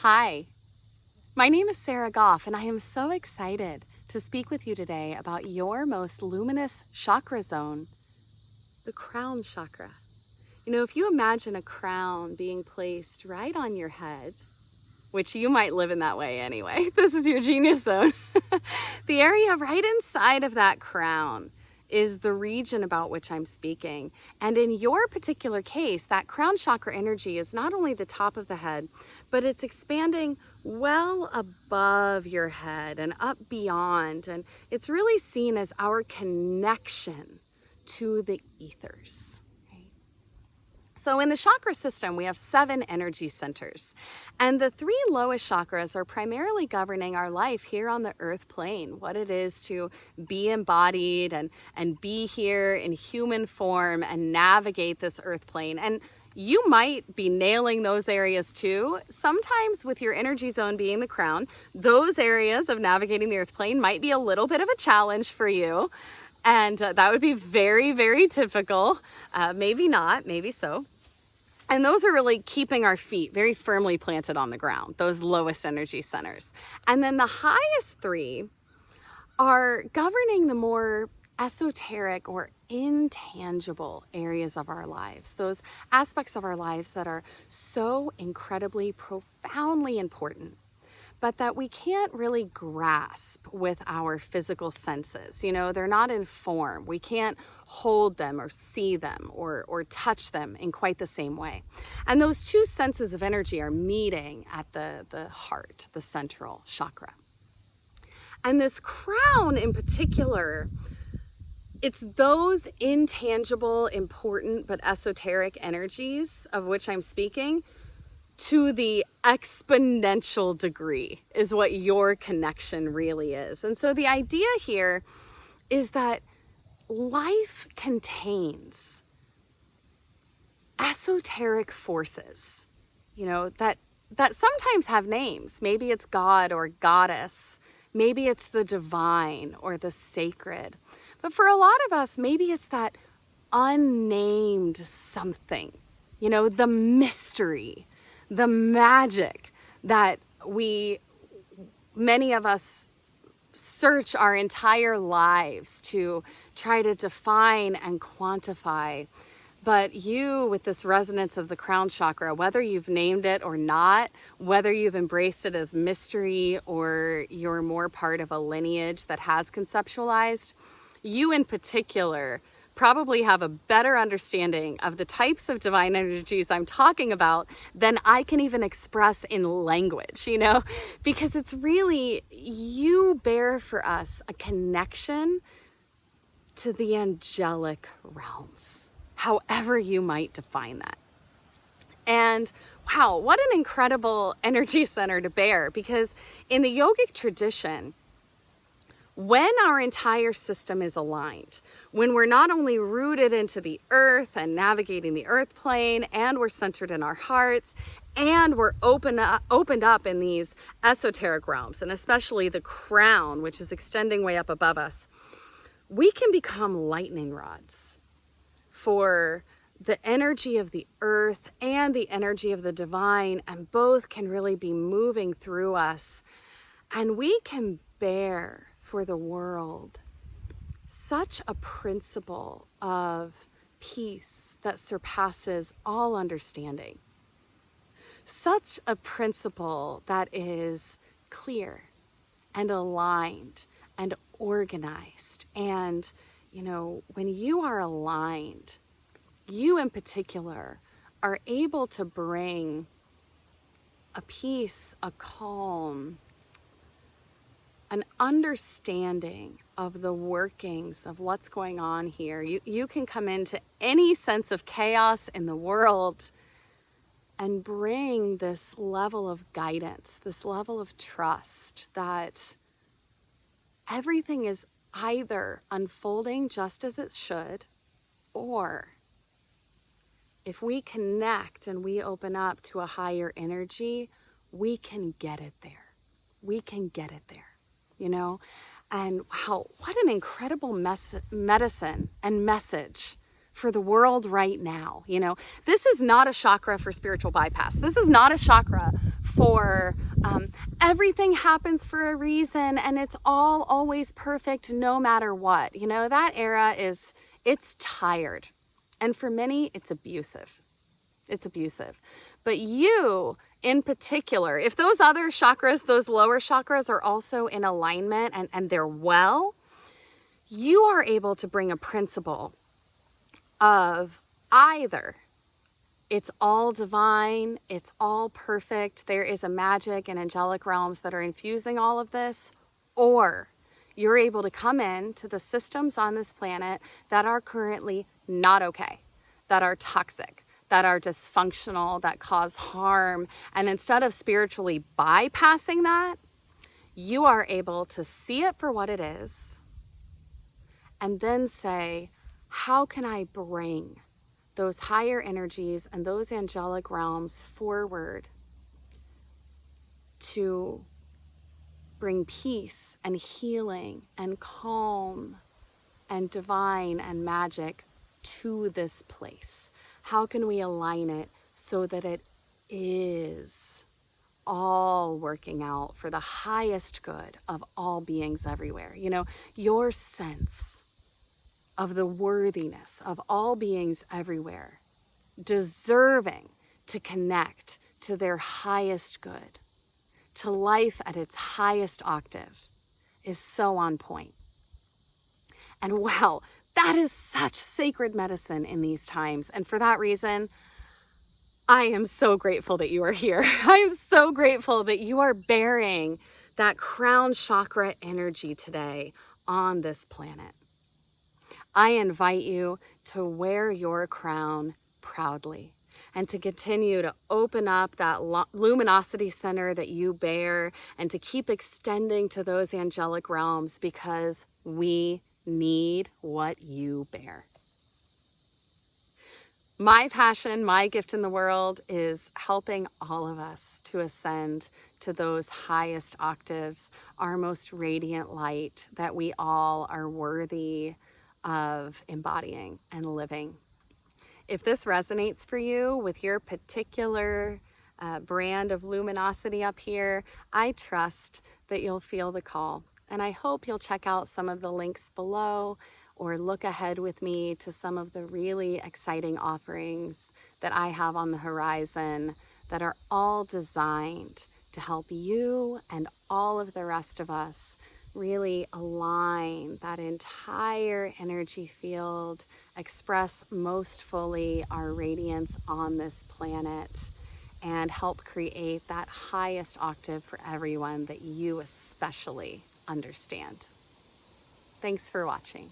Hi, my name is Sarah Goff, and I am so excited to speak with you today about your most luminous chakra zone, the crown chakra. You know, if you imagine a crown being placed right on your head, which you might live in that way anyway, this is your genius zone. The area right inside of that crown is the region about which I'm speaking. And in your particular case, that crown chakra energy is not only the top of the head, but it's expanding well above your head and up beyond. And it's really seen as our connection to the ethers. So in the chakra system, we have 7 energy centers. And the 3 lowest chakras are primarily governing our life here on the earth plane, what it is to be embodied and be here in human form and navigate this earth plane. And you might be nailing those areas too. Sometimes with your energy zone being the crown, those areas of navigating the earth plane might be a little bit of a challenge for you. And that would be very, very typical. Maybe not, maybe so. And those are really keeping our feet very firmly planted on the ground, those lowest energy centers. And then the highest 3 are governing the more esoteric or intangible areas of our lives, those aspects of our lives that are so incredibly, profoundly important, but that we can't really grasp with our physical senses. You know, they're not in form. We can't hold them or see them or touch them in quite the same way. And those 2 senses of energy are meeting at the heart, the central chakra. And this crown in particular, it's those intangible, important, but esoteric energies of which I'm speaking to the exponential degree is what your connection really is. And so the idea here is that life contains esoteric forces, you know, that sometimes have names. Maybe it's God or goddess. Maybe it's the divine or the sacred. But for a lot of us, maybe it's that unnamed something, you know, the mystery, the magic that many of us search our entire lives to try to define and quantify. But you, with this resonance of the crown chakra, whether you've named it or not, whether you've embraced it as mystery or you're more part of a lineage that has conceptualized, you in particular probably have a better understanding of the types of divine energies I'm talking about than I can even express in language, you know, because it's really, you bear for us a connection to the angelic realms, however you might define that. And wow, what an incredible energy center to bear, because in the yogic tradition, when our entire system is aligned, when we're not only rooted into the earth and navigating the earth plane, and we're centered in our hearts, and we're opened up in these esoteric realms, and especially the crown, which is extending way up above us, we can become lightning rods for the energy of the earth and the energy of the divine, and both can really be moving through us. And we can bear for the world such a principle of peace that surpasses all understanding. Such a principle that is clear and aligned and organized. And, you know, when you are aligned, you in particular are able to bring a peace, a calm, an understanding of the workings of what's going on here. You can come into any sense of chaos in the world and bring this level of guidance, this level of trust that everything is either unfolding just as it should, or if we connect and we open up to a higher energy, we can get it there. We can get it there, you know? And wow, what an incredible medicine and message for the world right now. You know, this is not a chakra for spiritual bypass. This is not a chakra for everything happens for a reason and it's all always perfect no matter what. You know, that era it's tired. And for many, it's abusive. It's abusive. But you, in particular, if those other chakras, those lower chakras are also in alignment and they're well, you are able to bring a principle of either it's all divine, it's all perfect, there is a magic and angelic realms that are infusing all of this, or you're able to come in to the systems on this planet that are currently not okay, that are toxic, that are dysfunctional, that cause harm. And instead of spiritually bypassing that, you are able to see it for what it is and then say, how can I bring those higher energies and those angelic realms forward to bring peace and healing and calm and divine and magic to this place? How can we align it so that it is all working out for the highest good of all beings everywhere? You know, your sense of the worthiness of all beings everywhere, deserving to connect to their highest good, to life at its highest octave, is so on point. And wow, that is such sacred medicine in these times. And for that reason, I am so grateful that you are here. I am so grateful that you are bearing that crown chakra energy today on this planet. I invite you to wear your crown proudly and to continue to open up that luminosity center that you bear and to keep extending to those angelic realms, because we need what you bear. My passion, my gift in the world is helping all of us to ascend to those highest octaves, our most radiant light that we all are worthy of embodying and living. If this resonates for you with your particular brand of luminosity up here, I trust that you'll feel the call. And I hope you'll check out some of the links below or look ahead with me to some of the really exciting offerings that I have on the horizon that are all designed to help you and all of the rest of us really align that entire energy field, express most fully our radiance on this planet, and help create that highest octave for everyone that you especially understand. Thanks for watching.